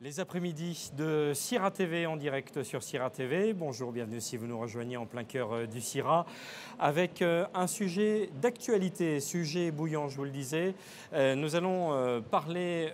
Les après-midi de CIRA TV en direct sur CIRA TV. Bonjour, bienvenue si vous nous rejoignez en plein cœur du CIRA avec un sujet d'actualité, sujet bouillant, je vous le disais. Nous allons parler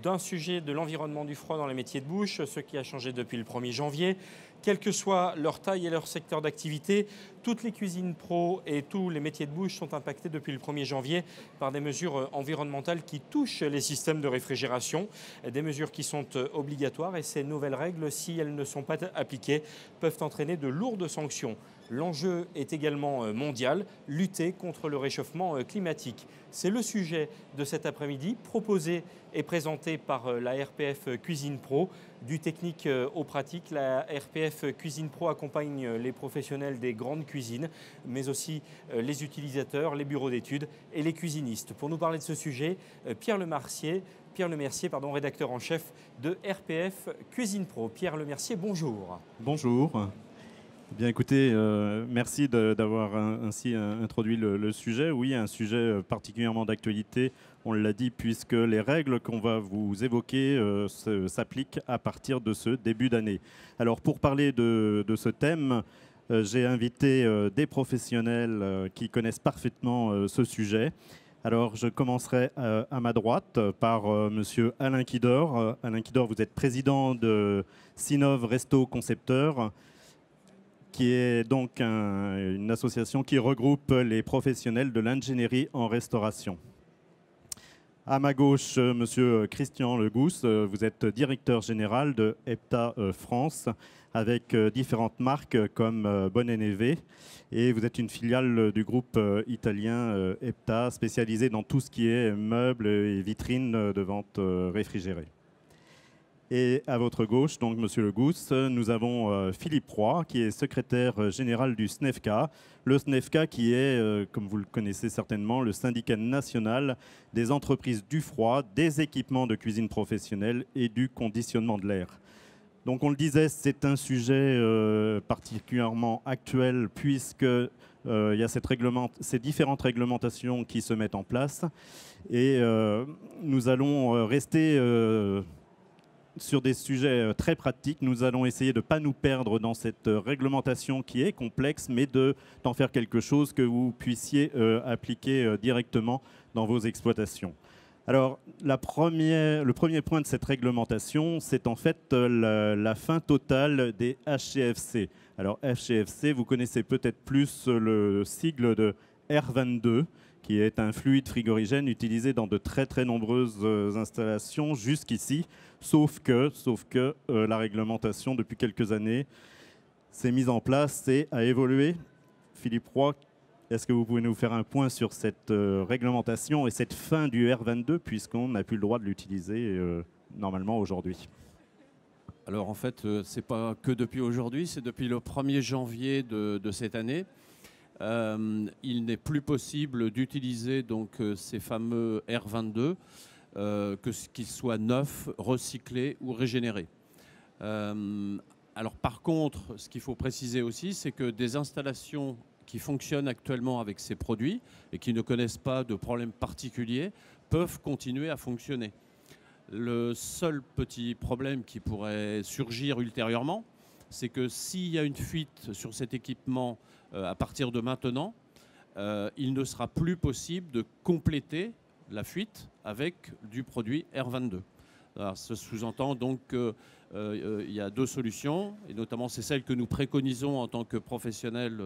d'un sujet de l'environnement du froid dans les métiers de bouche, ce qui a changé depuis le 1er janvier. Quelle que soit leur taille et leur secteur d'activité, toutes les cuisines pro et tous les métiers de bouche sont impactés depuis le 1er janvier par des mesures environnementales qui touchent les systèmes de réfrigération, des mesures qui sont obligatoires et ces nouvelles règles, si elles ne sont pas appliquées, peuvent entraîner de lourdes sanctions. L'enjeu est également mondial, lutter contre le réchauffement climatique. C'est le sujet de cet après-midi, proposé et présenté par la RPF Cuisine Pro. Du technique au pratique, la RPF Cuisine Pro accompagne les professionnels des grandes cuisines, mais aussi les utilisateurs, les bureaux d'études et les cuisinistes. Pour nous parler de ce sujet, Pierre Lemercier, rédacteur en chef de RPF Cuisine Pro. Pierre Lemercier, bonjour. Bonjour. Bien écoutez, merci d'avoir ainsi introduit le sujet. Oui, un sujet particulièrement d'actualité, on l'a dit, puisque les règles qu'on va vous évoquer s'appliquent à partir de ce début d'année. Alors pour parler de ce thème, j'ai invité des professionnels qui connaissent parfaitement ce sujet. Alors je commencerai à ma droite par monsieur Alain Quidor. Alain Quidor, vous êtes président de Sinov Resto Concepteur, qui est donc une association qui regroupe les professionnels de l'ingénierie en restauration. À ma gauche, monsieur Christian Legousse, vous êtes directeur général de EPTA France, avec différentes marques comme Bonne & Neve, et vous êtes une filiale du groupe italien EPTA, spécialisée dans tout ce qui est meubles et vitrines de vente réfrigérées. Et à votre gauche, donc Monsieur Legousse, nous avons Philippe Roy, qui est secrétaire général du SNEFCA. Le SNEFCA qui est, comme vous le connaissez certainement, le syndicat national des entreprises du froid, des équipements de cuisine professionnelle et du conditionnement de l'air. Donc on le disait, c'est un sujet particulièrement actuel puisque il y a ces différentes réglementations qui se mettent en place. Et nous allons rester sur des sujets très pratiques. Nous allons essayer de ne pas nous perdre dans cette réglementation qui est complexe, mais d'en faire quelque chose que vous puissiez appliquer directement dans vos exploitations. Alors, le premier point de cette réglementation, c'est en fait la fin totale des HCFC. Alors, HCFC, vous connaissez peut-être plus le sigle de R22, qui est un fluide frigorigène utilisé dans de très très nombreuses installations jusqu'ici, sauf que la réglementation depuis quelques années s'est mise en place et a évolué. Philippe Roy, est-ce que vous pouvez nous faire un point sur cette réglementation et cette fin du R22, puisqu'on n'a plus le droit de l'utiliser normalement aujourd'hui? Alors en fait, ce n'est pas que depuis aujourd'hui, c'est depuis le 1er janvier de cette année. Il n'est plus possible d'utiliser donc ces fameux R22, qu'ils soient neufs, recyclés ou régénérés. Alors par contre, ce qu'il faut préciser aussi, c'est que des installations qui fonctionnent actuellement avec ces produits et qui ne connaissent pas de problème particulier peuvent continuer à fonctionner. Le seul petit problème qui pourrait surgir ultérieurement, c'est que s'il y a une fuite sur cet équipement à partir de maintenant, il ne sera plus possible de compléter la fuite avec du produit R22. Alors, ce sous-entend donc qu'il y a deux solutions, et notamment c'est celle que nous préconisons en tant que professionnels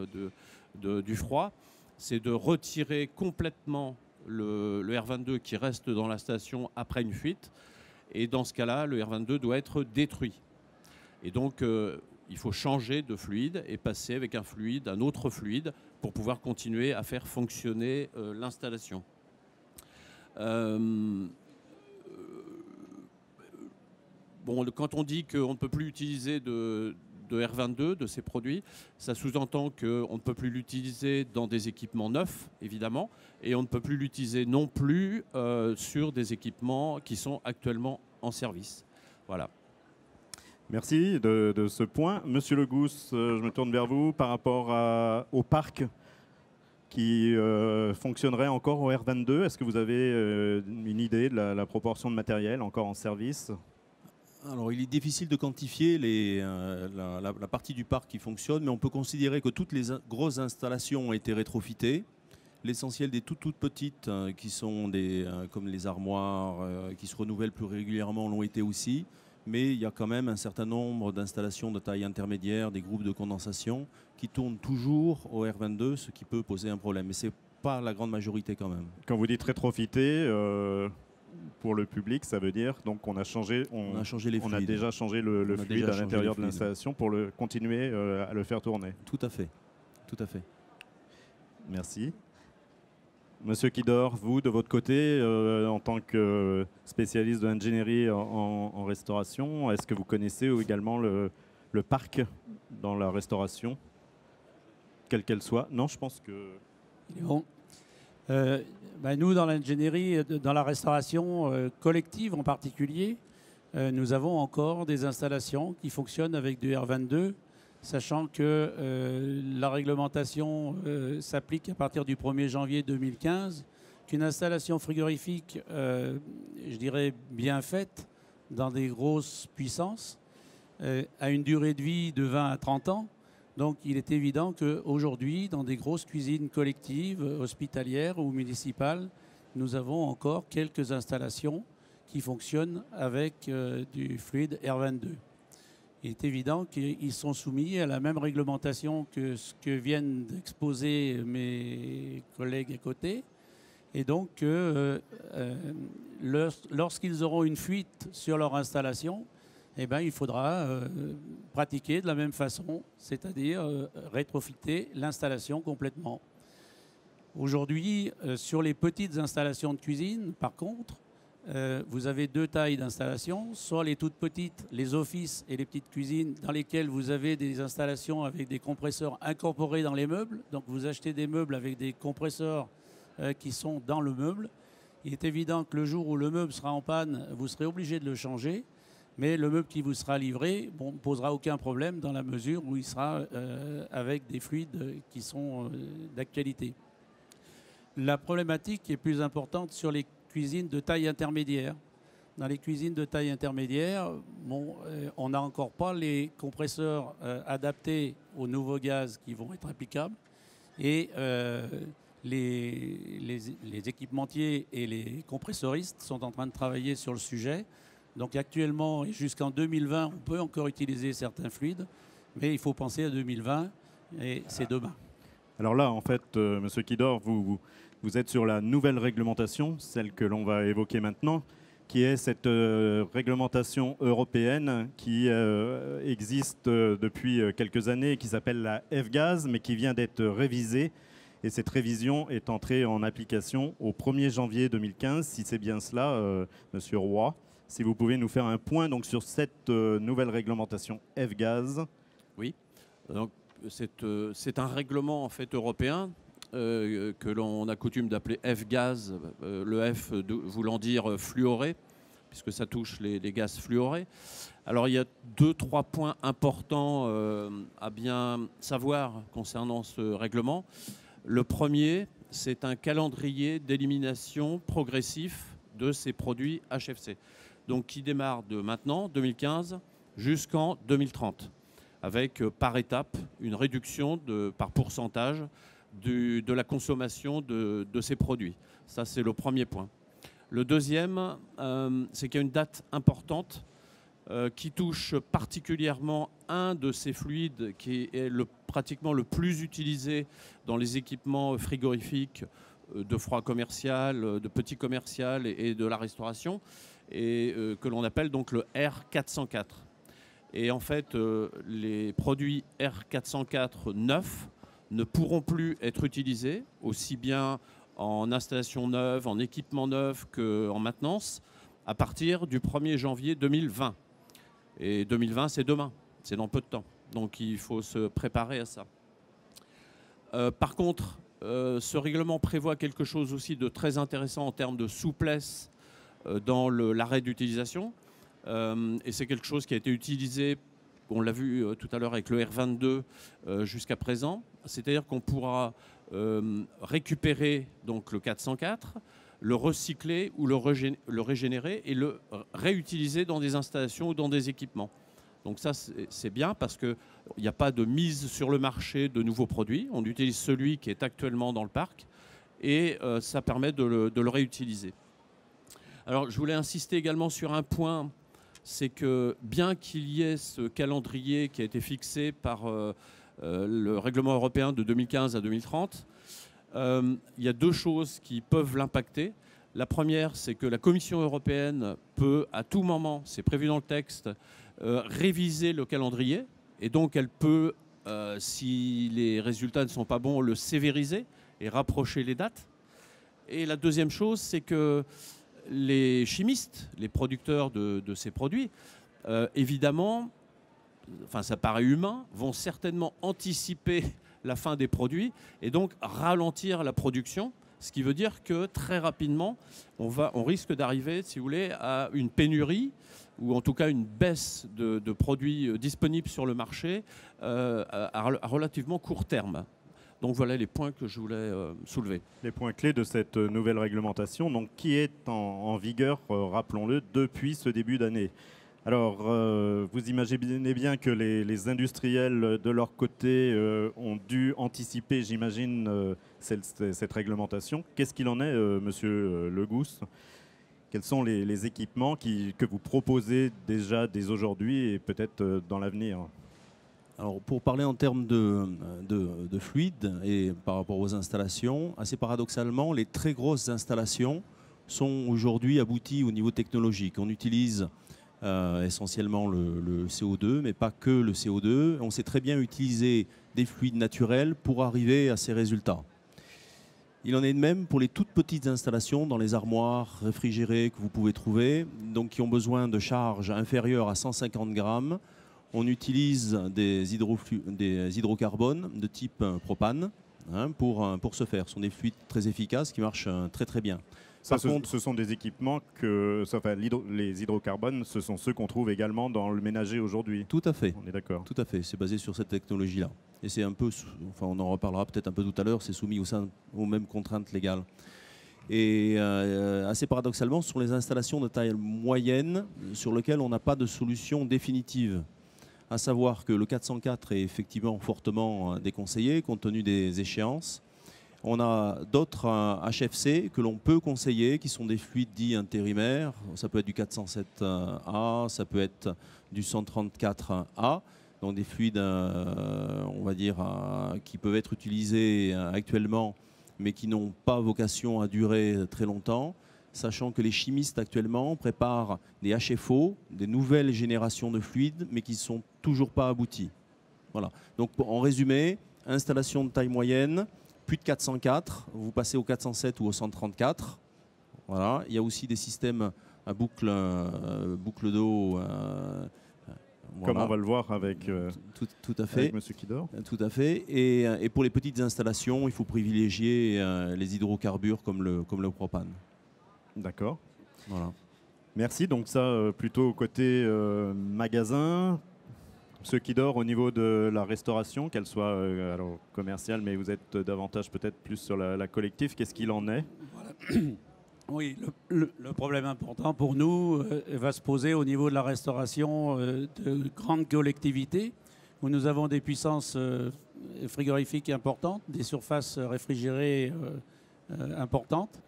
du froid, c'est de retirer complètement le R22 qui reste dans la station après une fuite, et dans ce cas-là, le R22 doit être détruit. Et donc, il faut changer de fluide et passer avec un autre fluide pour pouvoir continuer à faire fonctionner l'installation. Bon, quand on dit qu'on ne peut plus utiliser de R22, de ces produits, ça sous-entend qu'on ne peut plus l'utiliser dans des équipements neufs, évidemment, et on ne peut plus l'utiliser non plus sur des équipements qui sont actuellement en service. Voilà. Merci de ce point. Monsieur Legousse, je me tourne vers vous par rapport au parc qui fonctionnerait encore au R22. Est-ce que vous avez une idée de la proportion de matériel encore en service ? Alors, il est difficile de quantifier la partie du parc qui fonctionne, mais on peut considérer que toutes les grosses installations ont été rétrofitées. L'essentiel des toutes petites, qui sont comme les armoires, qui se renouvellent plus régulièrement, l'ont été aussi. Mais il y a quand même un certain nombre d'installations de taille intermédiaire, des groupes de condensation, qui tournent toujours au R22, ce qui peut poser un problème. Mais ce n'est pas la grande majorité quand même. Quand vous dites rétrofité, pour le public, ça veut dire donc on a changé, on a changé les fluides. On a déjà changé le fluide à l'intérieur de l'installation pour continuer à le faire tourner. Tout à fait. Tout à fait. Merci. Monsieur Kidor, vous, de votre côté, en tant que spécialiste de l'ingénierie en restauration, est-ce que vous connaissez également le parc dans la restauration, quelle qu'elle soit? Non, je pense que... Bon. Nous, dans l'ingénierie, dans la restauration collective en particulier, nous avons encore des installations qui fonctionnent avec du R22, sachant que la réglementation s'applique à partir du 1er janvier 2015, qu'une installation frigorifique, je dirais bien faite, dans des grosses puissances, a une durée de vie de 20 à 30 ans. Donc il est évident qu'aujourd'hui, dans des grosses cuisines collectives, hospitalières ou municipales, nous avons encore quelques installations qui fonctionnent avec du fluide R22. Il est évident qu'ils sont soumis à la même réglementation que ce que viennent d'exposer mes collègues à côté. Et donc, lorsqu'ils auront une fuite sur leur installation, eh ben, il faudra pratiquer de la même façon, c'est-à-dire rétrofiter l'installation complètement. Aujourd'hui, sur les petites installations de cuisine, par contre, vous avez deux tailles d'installation, soit les toutes petites, les offices et les petites cuisines, dans lesquelles vous avez des installations avec des compresseurs incorporés dans les meubles. Donc vous achetez des meubles avec des compresseurs qui sont dans le meuble. Il est évident que le jour où le meuble sera en panne, vous serez obligé de le changer. Mais le meuble qui vous sera livré ne posera aucun problème dans la mesure où il sera avec des fluides qui sont d'actualité. La problématique est plus importante sur les cuisines de taille intermédiaire. Dans les cuisines de taille intermédiaire, on n'a encore pas les compresseurs adaptés aux nouveaux gaz qui vont être applicables. Et les équipementiers et les compressoristes sont en train de travailler sur le sujet. Donc actuellement, et jusqu'en 2020, on peut encore utiliser certains fluides, mais il faut penser à 2020 et c'est demain. Alors là, en fait, Monsieur Kidor, vous êtes sur la nouvelle réglementation, celle que l'on va évoquer maintenant, qui est cette réglementation européenne qui existe depuis quelques années et qui s'appelle la F-Gaz, mais qui vient d'être révisée. Et cette révision est entrée en application au 1er janvier 2015, si c'est bien cela, Monsieur Roy. Si vous pouvez nous faire un point donc, sur cette nouvelle réglementation F-Gaz. Oui, donc c'est un règlement en fait, européen que l'on a coutume d'appeler F-Gaz, le F voulant dire fluoré, puisque ça touche les gaz fluorés. Alors il y a 2-3 points importants à bien savoir concernant ce règlement. Le premier, c'est un calendrier d'élimination progressif de ces produits HFC. Donc qui démarre de maintenant, 2015, jusqu'en 2030, avec par étape une réduction par pourcentage de la consommation de ces produits. Ça, c'est le premier point. Le deuxième, c'est qu'il y a une date importante qui touche particulièrement un de ces fluides qui est pratiquement le plus utilisé dans les équipements frigorifiques de froid commercial, de petit commercial et de la restauration, et que l'on appelle donc le R404. Et en fait, les produits R404 neufs ne pourront plus être utilisés, aussi bien en installation neuve, en équipement neuf qu'en maintenance, à partir du 1er janvier 2020. Et 2020, c'est demain, c'est dans peu de temps. Donc il faut se préparer à ça. Par contre, ce règlement prévoit quelque chose aussi de très intéressant en termes de souplesse dans l'arrêt d'utilisation. Et c'est quelque chose qui a été utilisé, on l'a vu tout à l'heure avec le R22 jusqu'à présent. C'est-à-dire qu'on pourra récupérer donc, le 404, le recycler ou le régénérer et le réutiliser dans des installations ou dans des équipements. Donc ça, c'est bien parce qu'il n'y a pas de mise sur le marché de nouveaux produits. On utilise celui qui est actuellement dans le parc et ça permet de le réutiliser. Alors, je voulais insister également sur un point, c'est que bien qu'il y ait ce calendrier qui a été fixé par le règlement européen de 2015 à 2030, il y a deux choses qui peuvent l'impacter. La première, c'est que la Commission européenne peut, à tout moment, c'est prévu dans le texte, réviser le calendrier. Et donc, elle peut, si les résultats ne sont pas bons, le sévériser et rapprocher les dates. Et la deuxième chose, c'est que les chimistes, les producteurs de ces produits, évidemment, enfin ça paraît humain, vont certainement anticiper la fin des produits et donc ralentir la production, ce qui veut dire que très rapidement, on risque d'arriver, si vous voulez, à une pénurie ou en tout cas une baisse de produits disponibles sur le marché à relativement court terme. Donc voilà les points que je voulais soulever. Les points clés de cette nouvelle réglementation, donc, qui est en vigueur, rappelons-le, depuis ce début d'année. Alors, vous imaginez bien que les industriels, de leur côté, ont dû anticiper, j'imagine, cette réglementation. Qu'est-ce qu'il en est, monsieur Legousse? Quels sont les équipements que vous proposez déjà dès aujourd'hui et peut-être dans l'avenir? Alors, pour parler en termes de fluide et par rapport aux installations, assez paradoxalement, les très grosses installations sont aujourd'hui abouties au niveau technologique. On utilise essentiellement le CO2, mais pas que le CO2. On sait très bien utiliser des fluides naturels pour arriver à ces résultats. Il en est de même pour les toutes petites installations dans les armoires réfrigérées que vous pouvez trouver, donc qui ont besoin de charges inférieures à 150 grammes. On utilise des hydrocarbones de type propane pour ce faire. Ce sont des fluides très efficaces qui marchent très très bien. Ça, ce sont des équipements les hydrocarbones, ce sont ceux qu'on trouve également dans le ménager aujourd'hui. Tout à fait. On est d'accord. Tout à fait. C'est basé sur cette technologie-là. Et c'est un peu, enfin on en reparlera peut-être un peu tout à l'heure, c'est soumis aux mêmes contraintes légales. Et assez paradoxalement, ce sont les installations de taille moyenne sur lesquelles on n'a pas de solution définitive. À savoir que le 404 est effectivement fortement déconseillé compte tenu des échéances. On a d'autres HFC que l'on peut conseiller, qui sont des fluides dits intérimaires. Ça peut être du 407A, ça peut être du 134A. Donc des fluides, on va dire, qui peuvent être utilisés actuellement, mais qui n'ont pas vocation à durer très longtemps. Sachant que les chimistes actuellement préparent des HFO, des nouvelles générations de fluides, mais qui ne sont toujours pas aboutis. Voilà. Donc en résumé, installation de taille moyenne, plus de 404, vous passez au 407 ou au 134. Voilà. Il y a aussi des systèmes à boucle d'eau. Voilà. Comme on va le voir avec, tout à fait. Avec M. Kidor. Tout à fait. Et pour les petites installations, il faut privilégier les hydrocarbures comme le propane. D'accord. Voilà. Merci. Donc ça, plutôt côté magasin. Ceux qui dorment au niveau de la restauration, qu'elle soit alors commerciale, mais vous êtes davantage peut-être plus sur la collective. Qu'est-ce qu'il en est? Voilà. Oui, le problème important pour nous va se poser au niveau de la restauration de grandes collectivités, où nous avons des puissances frigorifiques importantes, des surfaces réfrigérées importantes.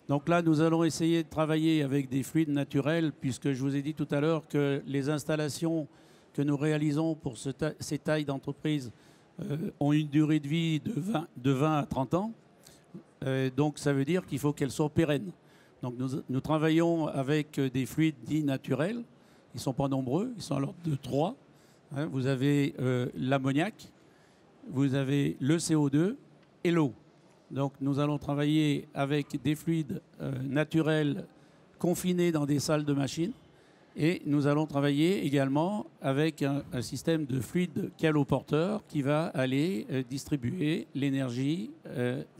Donc là, nous allons essayer de travailler avec des fluides naturels, puisque je vous ai dit tout à l'heure que les installations que nous réalisons pour ces tailles d'entreprise ont une durée de vie de 20 à 30 ans. Donc ça veut dire qu'il faut qu'elles soient pérennes. Donc nous travaillons avec des fluides dits naturels. Ils ne sont pas nombreux, ils sont à l'ordre de 3. Vous avez l'ammoniac, vous avez le CO2 et l'eau. Donc nous allons travailler avec des fluides naturels confinés dans des salles de machines. Et nous allons travailler également avec un système de fluide caloporteur qui va aller distribuer l'énergie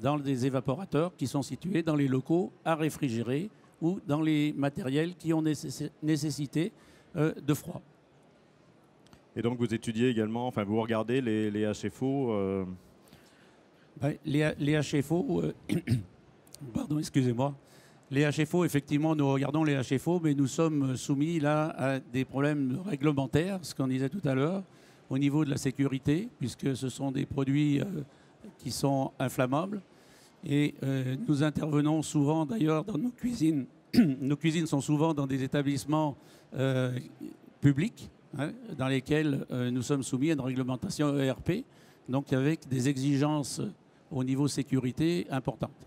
dans des évaporateurs qui sont situés dans les locaux à réfrigérer ou dans les matériels qui ont nécessité de froid. Et donc vous étudiez également, enfin vous regardez les HFO Les HFO, pardon, excusez-moi. Les HFO, effectivement, nous regardons les HFO, mais nous sommes soumis là à des problèmes réglementaires, ce qu'on disait tout à l'heure, au niveau de la sécurité, puisque ce sont des produits qui sont inflammables. Et nous intervenons souvent, d'ailleurs, dans nos cuisines. Nos cuisines sont souvent dans des établissements publics, hein, dans lesquels nous sommes soumis à une réglementation ERP, donc avec des exigences au niveau sécurité importantes.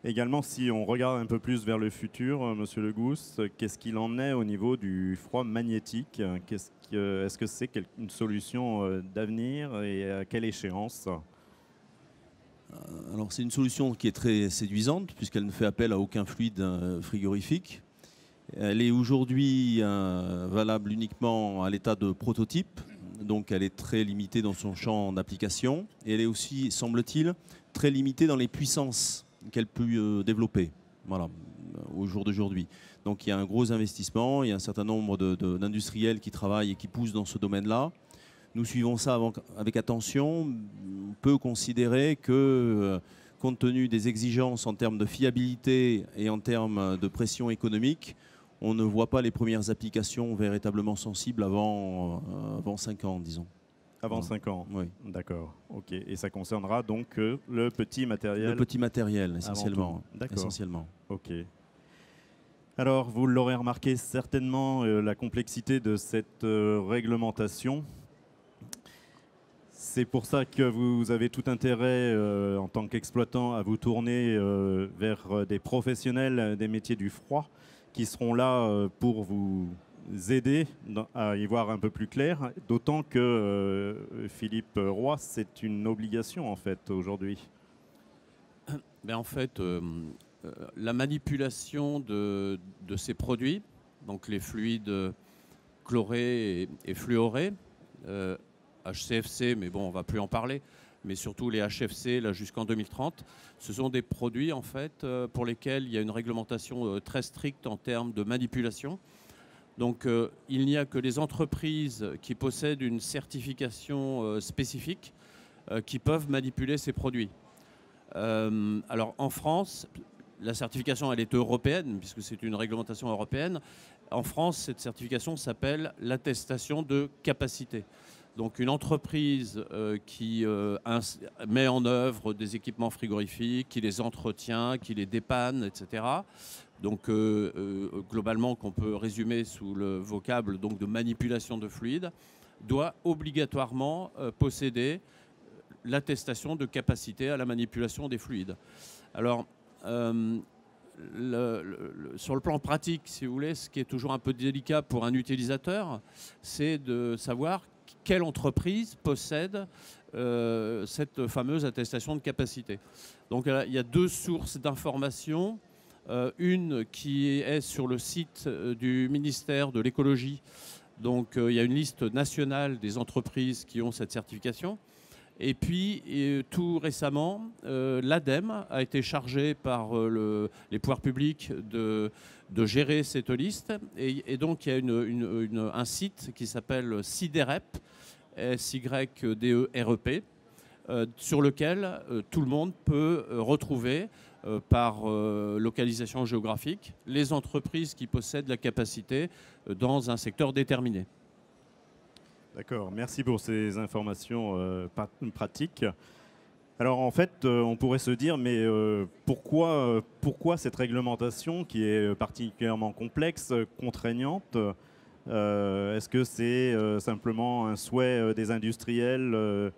Également, si on regarde un peu plus vers le futur, Monsieur Le Gousse, qu'est-ce qu'il en est au niveau du froid magnétique? Est-ce que c'est une solution d'avenir et à quelle échéance? Alors c'est une solution qui est très séduisante puisqu'elle ne fait appel à aucun fluide frigorifique. Elle est aujourd'hui valable uniquement à l'état de prototype, donc elle est très limitée dans son champ d'application. Et elle est aussi, semble-t-il, très limitée dans les puissances qu'elle peut développer, voilà, au jour d'aujourd'hui. Donc il y a un gros investissement, il y a un certain nombre d'industriels qui travaillent et qui poussent dans ce domaine-là. Nous suivons ça avec attention. On peut considérer que, compte tenu des exigences en termes de fiabilité et en termes de pression économique, on ne voit pas les premières applications véritablement sensibles avant 5 ans, disons. Avant 5 ans? Oui. D'accord, ok. Et ça concernera donc le petit matériel? Le petit matériel, essentiellement. D'accord. Essentiellement. Ok. Alors, vous l'aurez remarqué certainement, la complexité de cette réglementation. C'est pour ça que vous avez tout intérêt, en tant qu'exploitant, à vous tourner vers des professionnels des métiers du froid qui seront là pour vous aider à y voir un peu plus clair, d'autant que, Philippe Roy, c'est une obligation en fait aujourd'hui. Ben, en fait, la manipulation de ces produits, donc les fluides chlorés et fluorés, HCFC, mais bon, on ne va plus en parler, mais surtout les HFC, là, jusqu'en 2030, ce sont des produits, en fait, pour lesquels il y a une réglementation très stricte en termes de manipulation. Donc, il n'y a que les entreprises qui possèdent une certification spécifique qui peuvent manipuler ces produits. Alors, en France, la certification, elle est européenne, puisque c'est une réglementation européenne. En France, cette certification s'appelle l'attestation de capacité. Donc une entreprise qui met en œuvre des équipements frigorifiques, qui les entretient, qui les dépanne, etc. Donc globalement, qu'on peut résumer sous le vocable donc, de manipulation de fluides, doit obligatoirement posséder l'attestation de capacité à la manipulation des fluides. Alors, sur le plan pratique, si vous voulez, ce qui est toujours un peu délicat pour un utilisateur, c'est de savoir quelle entreprise possède cette fameuse attestation de capacité. Donc il y a deux sources d'information. Une qui est sur le site du ministère de l'écologie. Donc il y a une liste nationale des entreprises qui ont cette certification. Et puis, tout récemment, l'ADEME a été chargé par les pouvoirs publics de gérer cette liste. Et donc, il y a un site qui s'appelle SYDEREP, SYDEREP, sur lequel tout le monde peut retrouver, par localisation géographique, les entreprises qui possèdent la capacité dans un secteur déterminé. D'accord, merci pour ces informations pratiques. Alors en fait, on pourrait se dire, mais pourquoi cette réglementation qui est particulièrement complexe, contraignante? Est-ce que c'est simplement un souhait des industriels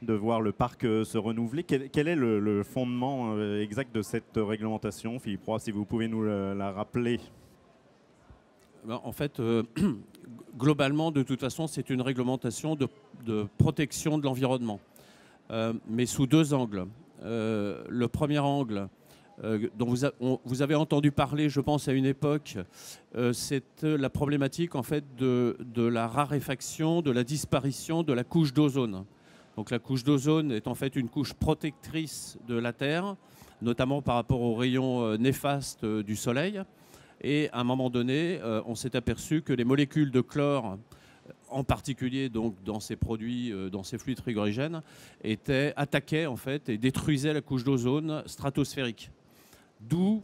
de voir le parc se renouveler? Quel est le fondement exact de cette réglementation, Philippe Roy, si vous pouvez nous la rappeler? En fait, globalement, de toute façon, c'est une réglementation de protection de l'environnement, mais sous deux angles. Le premier angle, dont vous avez entendu parler, je pense, à une époque, c'est la problématique en fait, de la raréfaction, de la disparition de la couche d'ozone. Donc la couche d'ozone est en fait une couche protectrice de la Terre, notamment par rapport aux rayons néfastes du Soleil. Et à un moment donné, on s'est aperçu que les molécules de chlore, en particulier donc, dans ces produits, dans ces fluides frigorigènes, attaquaient en fait, et détruisaient la couche d'ozone stratosphérique. D'où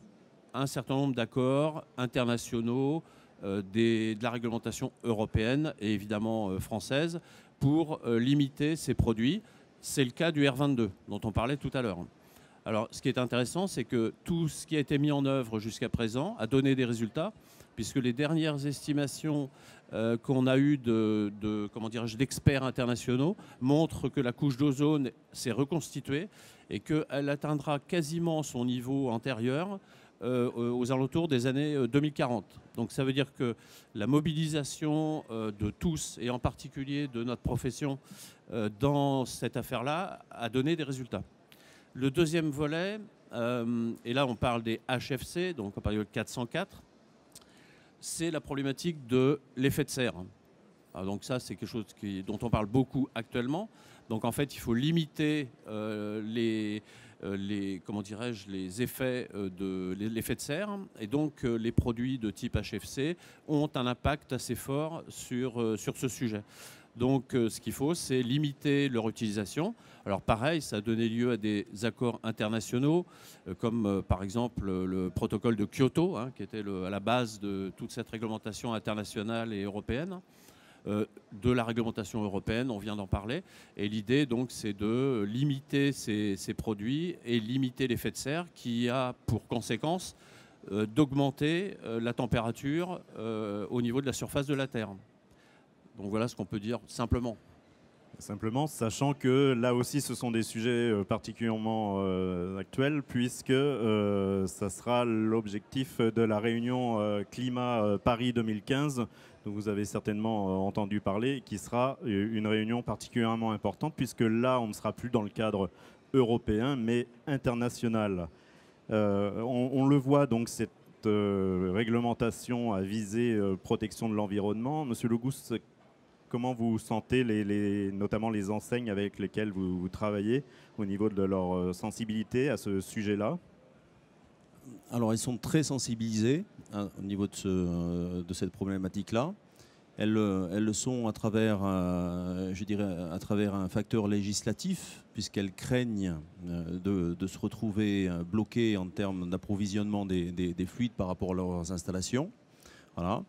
un certain nombre d'accords internationaux, de la réglementation européenne et évidemment française pour limiter ces produits. C'est le cas du R22 dont on parlait tout à l'heure. Alors, ce qui est intéressant, c'est que tout ce qui a été mis en œuvre jusqu'à présent a donné des résultats, puisque les dernières estimations qu'on a eues d'experts internationaux montrent que la couche d'ozone s'est reconstituée et qu'elle atteindra quasiment son niveau antérieur aux alentours des années 2040. Donc ça veut dire que la mobilisation de tous, et en particulier de notre profession, dans cette affaire-là, a donné des résultats. Le deuxième volet, et là on parle des HFC, donc on parle de 404, c'est la problématique de l'effet de serre. Alors donc ça, c'est quelque chose dont on parle beaucoup actuellement. Donc en fait, il faut limiter les effets de l'effet de serre. Et donc les produits de type HFC ont un impact assez fort sur ce sujet. Donc ce qu'il faut, c'est limiter leur utilisation. Alors pareil, ça a donné lieu à des accords internationaux, comme par exemple le protocole de Kyoto, qui était à la base de toute cette réglementation internationale et européenne. De la réglementation européenne, on vient d'en parler. Et l'idée, donc, c'est de limiter ces produits et limiter l'effet de serre qui a pour conséquence d'augmenter la température au niveau de la surface de la Terre. Donc voilà ce qu'on peut dire simplement. Simplement, sachant que là aussi, ce sont des sujets particulièrement actuels, puisque ça sera l'objectif de la réunion Climat Paris 2015, dont vous avez certainement entendu parler, qui sera une réunion particulièrement importante, puisque là, on ne sera plus dans le cadre européen, mais international. On le voit, donc, cette réglementation à visée protection de l'environnement. Monsieur Legousse, comment vous sentez notamment les enseignes avec lesquelles vous travaillez au niveau de leur sensibilité à ce sujet-là? Alors, elles sont très sensibilisées au niveau de cette problématique-là. Elles le sont à travers, je dirais, à travers un facteur législatif, puisqu'elles craignent de se retrouver bloquées en termes d'approvisionnement des fluides par rapport à leurs installations. Voilà.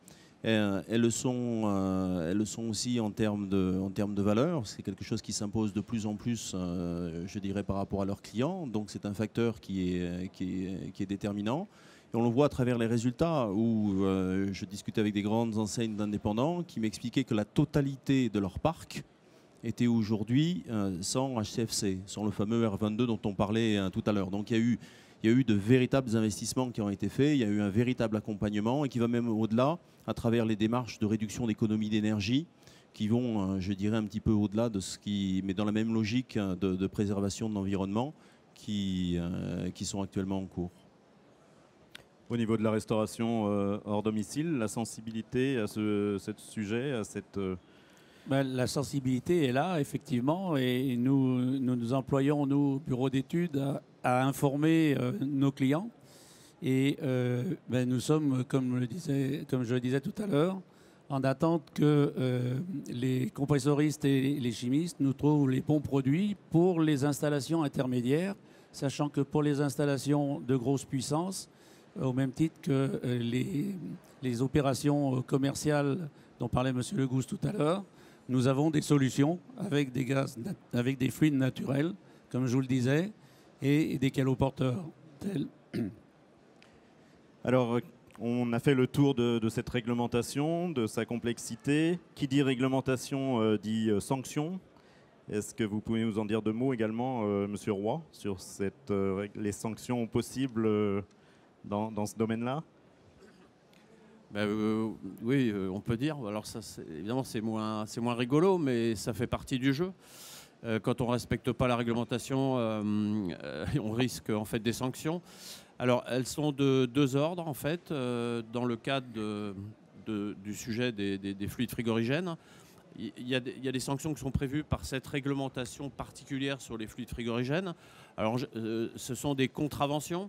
Elles le sont aussi en termes de valeur. C'est quelque chose qui s'impose de plus en plus, je dirais, par rapport à leurs clients. Donc c'est un facteur qui est déterminant. Et on le voit à travers les résultats où je discutais avec des grandes enseignes d'indépendants qui m'expliquaient que la totalité de leur parc était aujourd'hui sans HCFC, sans le fameux R22 dont on parlait tout à l'heure. Donc il y a eu de véritables investissements qui ont été faits, il y a eu un véritable accompagnement et qui va même au-delà à travers les démarches de réduction d'économie d'énergie qui vont, je dirais, un petit peu au-delà de mais dans la même logique de préservation de l'environnement qui sont actuellement en cours. Au niveau de la restauration hors domicile, la sensibilité à ce sujet, à cette... La sensibilité est là, effectivement, et nous employons, nous, bureaux d'études, à informer nos clients. Et nous sommes, comme je le disais tout à l'heure, en attente que les compressoristes et les chimistes nous trouvent les bons produits pour les installations intermédiaires, sachant que pour les installations de grosse puissance, au même titre que les opérations commerciales dont parlait M. Legousse tout à l'heure, nous avons des solutions avec des gaz, avec des fluides naturels, comme je vous le disais, et des caloporteurs. Alors, on a fait le tour de cette réglementation, de sa complexité. Qui dit réglementation dit sanctions. Est-ce que vous pouvez nous en dire deux mots également, Monsieur Roy, sur les sanctions possibles dans ce domaine-là? Oui, on peut dire. Alors ça, évidemment, c'est moins rigolo, mais ça fait partie du jeu. Quand on ne respecte pas la réglementation, on risque en fait des sanctions. Alors, elles sont de deux ordres, en fait. Dans le cadre du sujet des fluides frigorigènes, il y a des sanctions qui sont prévues par cette réglementation particulière sur les fluides frigorigènes. Alors, ce sont des contraventions.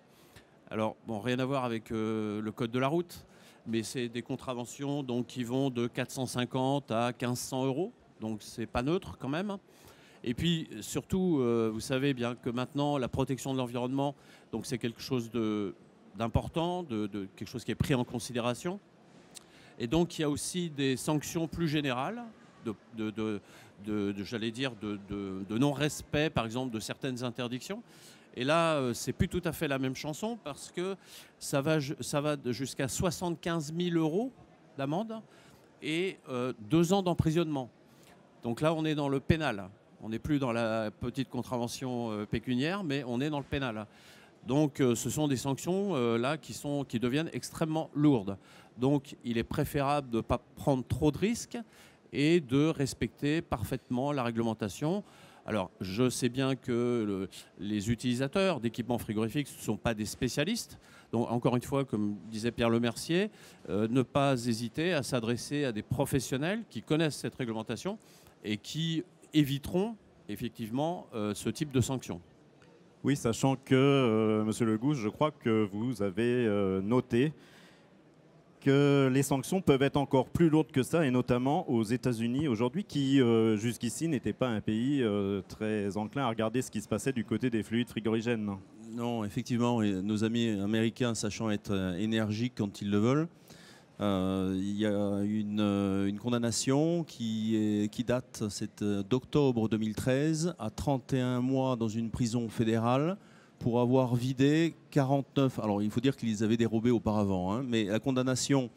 Alors, bon, rien à voir avec le code de la route, mais c'est des contraventions donc, qui vont de 450 à 1500 €. Donc, c'est pas neutre quand même. Et puis, surtout, vous savez bien que maintenant, la protection de l'environnement, donc c'est quelque chose de d'important, de quelque chose qui est pris en considération. Et donc il y a aussi des sanctions plus générales, j'allais dire, de non-respect, par exemple, de certaines interdictions. Et là, c'est plus tout à fait la même chanson parce que ça va jusqu'à 75 000 € d'amende et 2 ans d'emprisonnement. Donc là, on est dans le pénal. On n'est plus dans la petite contravention pécuniaire, mais on est dans le pénal. Donc ce sont des sanctions là qui deviennent extrêmement lourdes. Donc il est préférable de ne pas prendre trop de risques et de respecter parfaitement la réglementation. Alors je sais bien que les utilisateurs d'équipements frigorifiques ne sont pas des spécialistes. Donc encore une fois, comme disait Pierre Lemercier, ne pas hésiter à s'adresser à des professionnels qui connaissent cette réglementation et qui éviteront effectivement ce type de sanctions. Oui, sachant que, Monsieur Legousse, je crois que vous avez noté que les sanctions peuvent être encore plus lourdes que ça, et notamment aux États-Unis aujourd'hui, qui jusqu'ici n'était pas un pays très enclin à regarder ce qui se passait du côté des fluides frigorigènes. Non, effectivement, et nos amis américains sachant être énergiques quand ils le veulent, il y a une condamnation qui date d'octobre 2013 à 31 mois dans une prison fédérale pour avoir vidé 49... Alors il faut dire qu'ils les avaient dérobés auparavant, hein, mais la condamnation,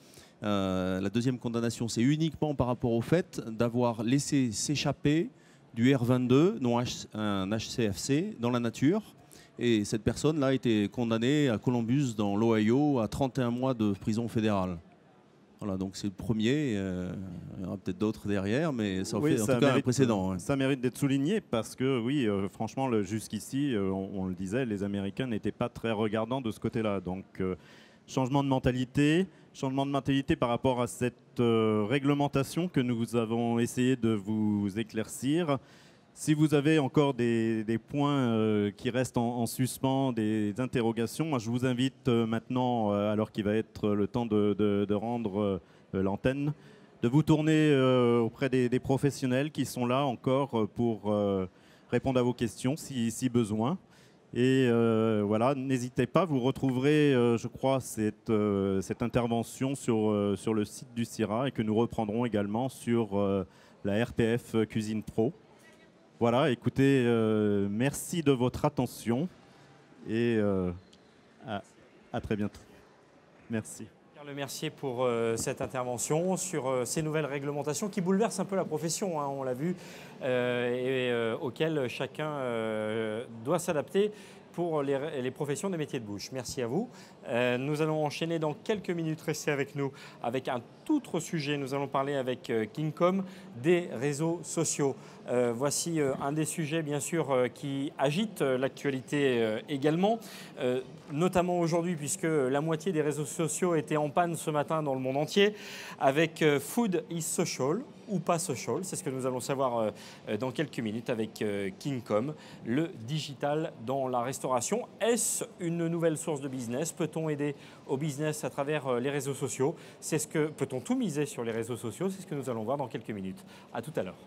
la deuxième condamnation, c'est uniquement par rapport au fait d'avoir laissé s'échapper du R22, non un HCFC, dans la nature. Et cette personne-là a été condamnée à Columbus, dans l'Ohio, à 31 mois de prison fédérale. Voilà, donc c'est le premier, il y aura peut-être d'autres derrière, mais ça fait en tout cas un précédent. Ça mérite d'être souligné parce que oui, franchement, jusqu'ici, on le disait, les Américains n'étaient pas très regardants de ce côté-là. Donc changement de mentalité par rapport à cette réglementation que nous avons essayé de vous éclaircir. Si vous avez encore des points qui restent en suspens, des interrogations, moi je vous invite maintenant, alors qu'il va être le temps de rendre l'antenne, de vous tourner auprès des professionnels qui sont là encore pour répondre à vos questions si besoin. Et voilà, n'hésitez pas, vous retrouverez, je crois, cette intervention sur le site du CIRA et que nous reprendrons également sur la RPF Cuisine Pro. Voilà, écoutez, merci de votre attention et à très bientôt. Merci. Pierre Lemercier pour cette intervention sur ces nouvelles réglementations qui bouleversent un peu la profession, hein, on l'a vu, et auxquelles chacun doit s'adapter pour les professions des métiers de bouche. Merci à vous. Nous allons enchaîner dans quelques minutes. Restez avec nous avec un tout autre sujet. Nous allons parler avec Kingcom des réseaux sociaux. Voici un des sujets, bien sûr, qui agite l'actualité également, notamment aujourd'hui, puisque la moitié des réseaux sociaux étaient en panne ce matin dans le monde entier, avec Food is Social ou pas social. C'est ce que nous allons savoir dans quelques minutes avec Kingcom, le digital dans la restauration. Est-ce une nouvelle source de business? Peut-on aider au business à travers les réseaux sociaux? Peut-on tout miser sur les réseaux sociaux? C'est ce que nous allons voir dans quelques minutes. À tout à l'heure.